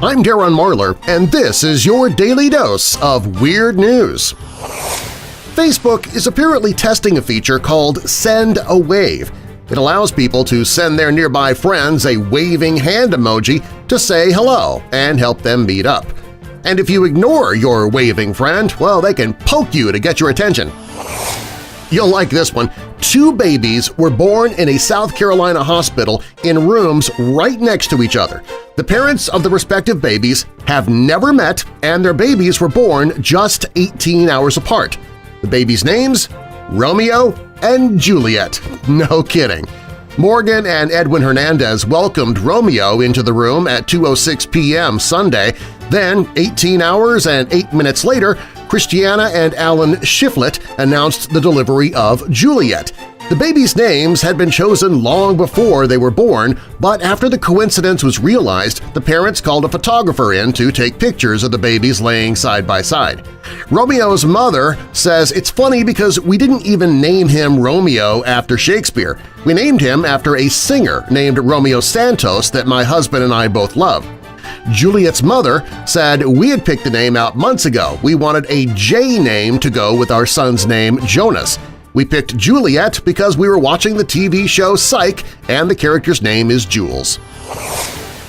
I'm Darren Marlar, and this is your Daily Dose of Weird News. Facebook is apparently testing a feature called Send a Wave. It allows people to send their nearby friends a waving hand emoji to say hello and help them meet up. And if you ignore your waving friend, well, they can poke you to get your attention. You'll like this one. 2 babies were born in a South Carolina hospital in rooms right next to each other. The parents of the respective babies have never met, and their babies were born just 18 hours apart. The babies' names? Romeo and Juliet. No kidding. Morgan and Edwin Hernandez welcomed Romeo into the room at 2:06 p.m. Sunday. Then, 18 hours and 8 minutes later, Christiana and Alan Shiflett announced the delivery of Juliet. The babies' names had been chosen long before they were born, but after the coincidence was realized, the parents called a photographer in to take pictures of the babies laying side by side. Romeo's mother says it's funny because we didn't even name him Romeo after Shakespeare. We named him after a singer named Romeo Santos that my husband and I both love. Juliet's mother said we had picked the name out months ago. We wanted a J name to go with our son's name, Jonas. We picked Juliet because we were watching the TV show Psych and the character's name is Jules.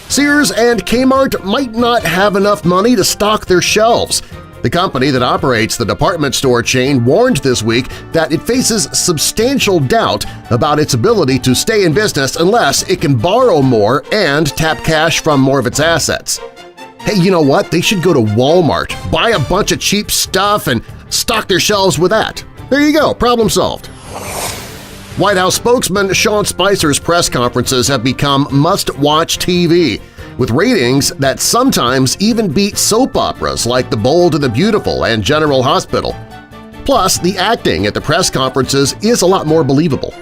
Sears and Kmart might not have enough money to stock their shelves. The company that operates the department store chain warned this week that it faces substantial doubt about its ability to stay in business unless it can borrow more and tap cash from more of its assets. Hey, you know what? They should go to Walmart, buy a bunch of cheap stuff, and stock their shelves with that. There you go, problem solved. White House spokesman Sean Spicer's press conferences have become must-watch TV, with ratings that sometimes even beat soap operas like The Bold and the Beautiful and General Hospital. Plus, the acting at the press conferences is a lot more believable.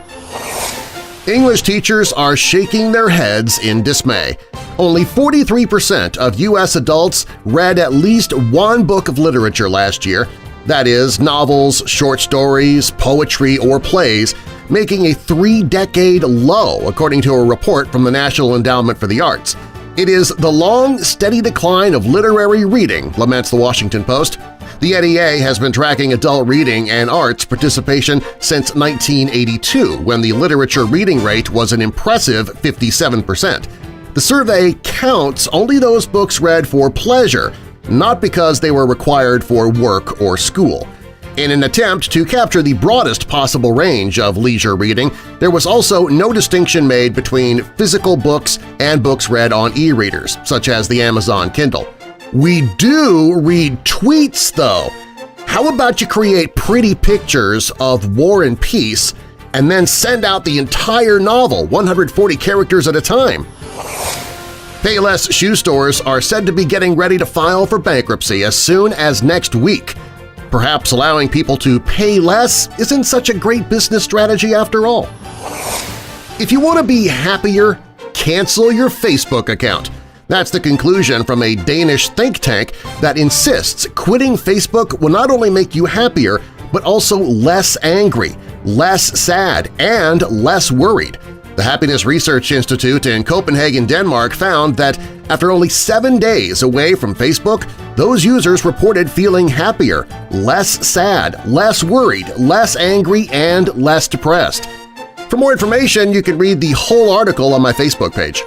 English teachers are shaking their heads in dismay. Only 43% of U.S. adults read at least one book of literature last year, that is, novels, short stories, poetry, or plays, making a 3-decade low according to a report from the National Endowment for the Arts. It is the long, steady decline of literary reading, laments the Washington Post. The NEA has been tracking adult reading and arts participation since 1982, when the literature reading rate was an impressive 57%. The survey counts only those books read for pleasure, not because they were required for work or school. In an attempt to capture the broadest possible range of leisure reading, there was also no distinction made between physical books and books read on e-readers, such as the Amazon Kindle. We do read tweets, though. How about you create pretty pictures of War and Peace and then send out the entire novel, 140 characters at a time? Payless shoe stores are said to be getting ready to file for bankruptcy as soon as next week. Perhaps allowing people to pay less isn't such a great business strategy after all. If you want to be happier, cancel your Facebook account. That's the conclusion from a Danish think tank that insists quitting Facebook will not only make you happier, but also less angry, less sad, and less worried. The Happiness Research Institute in Copenhagen, Denmark found that after only 7 days away from Facebook, those users reported feeling happier, less sad, less worried, less angry, and less depressed. For more information, you can read the whole article on my Facebook page.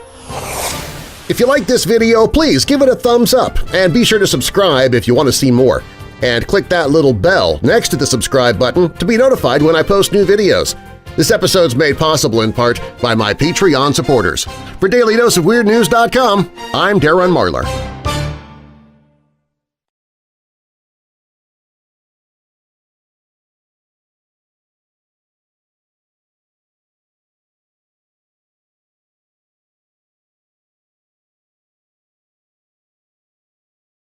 If you like this video, please give it a thumbs up and be sure to subscribe if you want to see more. And click that little bell next to the subscribe button to be notified when I post new videos. This episode's made possible in part by my Patreon supporters. For DailyDoseOfWeirdNews.com, I'm Darren Marlar.